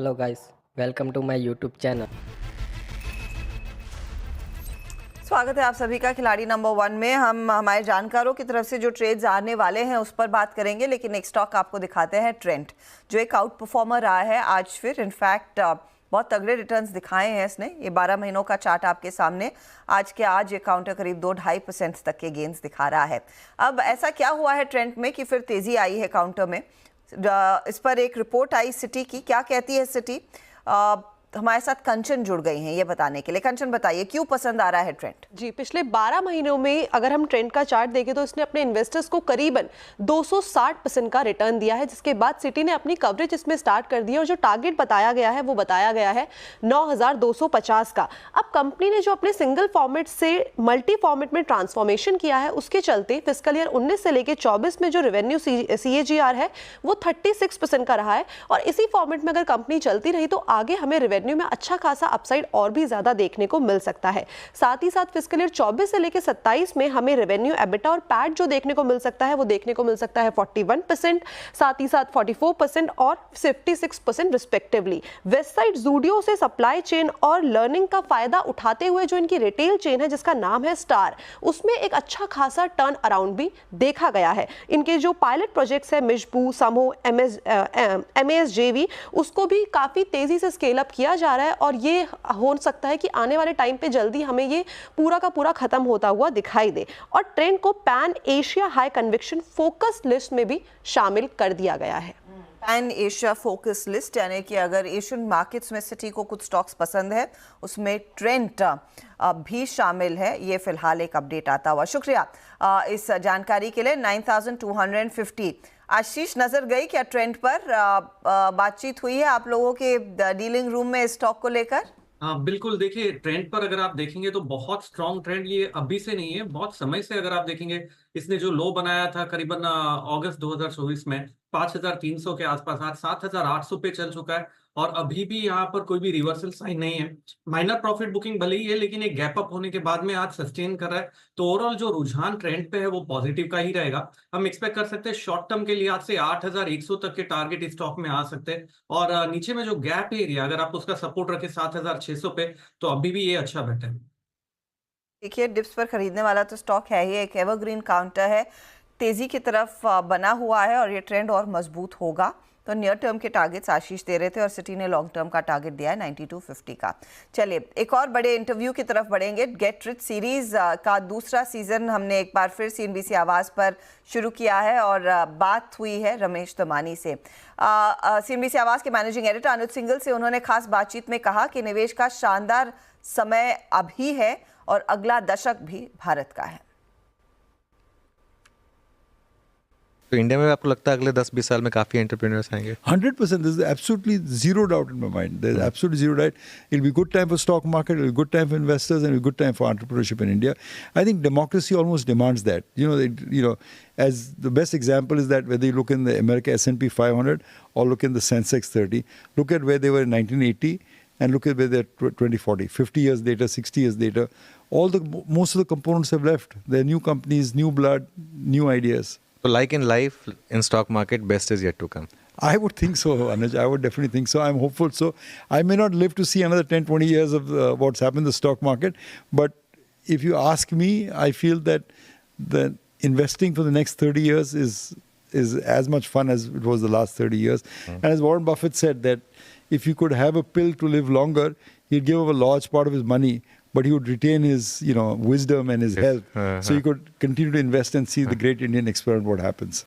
Hello guys, welcome to my YouTube channel. स्वागत है आप सभी का खिलाड़ी नंबर 1 में। हम हमारे जानकारों की तरफ से जो ट्रेड्स आने वाले हैं उस पर बात करेंगे, लेकिन एक स्टॉक आपको दिखाते हैं ट्रेंट, जो एक आउट परफॉर्मर रहा है आज फिर। इनफैक्ट बहुत तगड़े रिटर्न्स दिखाए हैं इसने। ये 12 महीनों का चार्ट आपके सामने। आज ये काउंटर करीब 2-2.5% तक के गेंस दिखा रहा है। अब ऐसा क्या हुआ है ट्रेंट में कि फिर तेजी आई है काउंटर में? इस पर एक रिपोर्ट आई सिटी की। क्या कहती है सिटी? हमारे साथ कंचन जुड़ गई हैं ये बताने के लिए। कंचन, बताइए क्यों पसंद आ रहा है ट्रेंड? जी, पिछले 12 महीनों में अगर हम ट्रेंड का चार्ट देखें तो इसने अपने इन्वेस्टर्स को करीबन 260% का रिटर्न दिया है, जिसके बाद सिटी ने अपनी कवरेज इसमें स्टार्ट कर दी है और जो टारगेट बताया गया है वो बताया गया है 9250 का। अब कंपनी ने जो अपने सिंगल फॉर्मेट से मल्टी फॉर्मेट में ट्रांसफॉर्मेशन किया है, उसके चलते फिस्कल ईयर 19 से लेकर 24 में जो रेवेन्यू CAGR है वो 36% का रहा है। और इसी फॉर्मेट में अगर कंपनी चलती रही तो आगे हमें रेवेन्यू में अच्छा खासा अपसाइड और भी ज्यादा देखने को मिल सकता है। साथ ही साथ फिस्कल ईयर 24 से लेकर 27 में हमें रेवेन्यू, एबिटा और पैट जो देखने को मिल सकता है वो देखने को मिल सकता है 41%, साथ ही साथ 44% और 56% रिस्पेक्टिवली। वेस्ट साइड ज़ूडियो से सप्लाई चेन और लर्निंग का फायदा उठाते हुए जो इनकी रिटेल चेन है जिसका नाम है स्टार, उसमें एक अच्छा खासा टर्न अराउंड भी देखा गया है। इनके जो पायलट प्रोजेक्ट्स है मिशबू, समो, MASJV, उसको भी काफी तेजी से स्केल अप किया जा रहा है और ये हो सकता है कि आने वाले टाइम पे जल्दी हमें ये पूरा का पूरा खत्म होता हुआ दिखाई दे। और ट्रेंड को pan Asia high conviction focus list में भी शामिल कर दिया गया है। पैन एशिया फोकस लिस्ट, यानी कि अगर एशियन मार्केट्स में सिटी को कुछ स्टॉक्स पसंद है उसमें ट्रेंड भी शामिल है। ये फिलहाल एक अपडेट आता हुआ। शुक्रिया इस जानकारी के लिए। 9250। आशीष, नजर गई क्या ट्रेंड पर? बातचीत हुई है आप लोगों के डीलिंग रूम में स्टॉक को लेकर? हाँ बिल्कुल, देखिए ट्रेंड पर अगर आप देखेंगे तो बहुत स्ट्रॉन्ग ट्रेंड ये अभी से नहीं है, बहुत समय से अगर आप देखेंगे इसने जो लो बनाया था करीबन अगस्त 2024 में 5300 के आसपास, आज 7800 पे चल चुका है और अभी भी यहाँ पर कोई भी रिवर्सल साइन नहीं है। माइनर प्रॉफिट बुकिंग भले ही है लेकिन एक गैप अप होने के बाद में आज सस्टेन कर रहा है, तो ओवरऑल जो रुझान ट्रेंड पे है वो पॉजिटिव का ही रहेगा। हम एक्सपेक्ट कर सकते हैं शॉर्ट टर्म के लिए आज से 8100 तक के टारगेट स्टॉक में आ सकते हैं और नीचे में जो गैप एरिया अगर आप उसका सपोर्ट रखें 7600 पे, तो अभी भी ये अच्छा बेट है। देखिए, डिप्स पर खरीदने वाला तो स्टॉक है ही, एक एवरग्रीन काउंटर है, तेजी की तरफ बना हुआ है और ये ट्रेंड और मजबूत होगा। तो नियर टर्म के टारगेट्स आशीष दे रहे थे और सिटी ने लॉन्ग टर्म का टारगेट दिया है 9250 का। चलिए एक और बड़े इंटरव्यू की तरफ बढ़ेंगे। गेट रिच सीरीज का दूसरा सीजन हमने एक बार फिर CNBC आवाज़ पर शुरू किया है और बात हुई है रमेश दमानी से, CNBC आवाज़ के मैनेजिंग एडिटर अनुज सिंघल से। उन्होंने खास बातचीत में कहा कि निवेश का शानदार समय अभी है और अगला दशक भी भारत का है। तो इंडिया में आपको लगता है अगले 10-20 साल में काफी एंटरप्रेन्योर्स आएंगे? 100%. There's absolutely zero doubt in my mind. There's absolutely zero doubt. It'll be good time for stock market, it'll be good time for investors, and it'll be good time for entrepreneurship in India. I think democracy almost demands that. As the best example is that whether you look in the America S&P 500 or look in the Sensex 30, look at where they were in 1980 and look at where they're 2040, 50 years later, 60 years later. Most of the components have left. There are new companies, new blood, new ideas. So like in life, in stock market, best is yet to come. I would think so, Anuj. I would definitely think so. I'm hopeful. So I may not live to see another 10, 20 years of what's happened in the stock market. But if you ask me, I feel that the investing for the next 30 years is as much fun as it was the last 30 years. And as Warren Buffett said, that if you could have a pill to live longer, he'd give up a large part of his money, but he would retain his, wisdom and his health. So he could continue to invest and see the great Indian experiment what happens.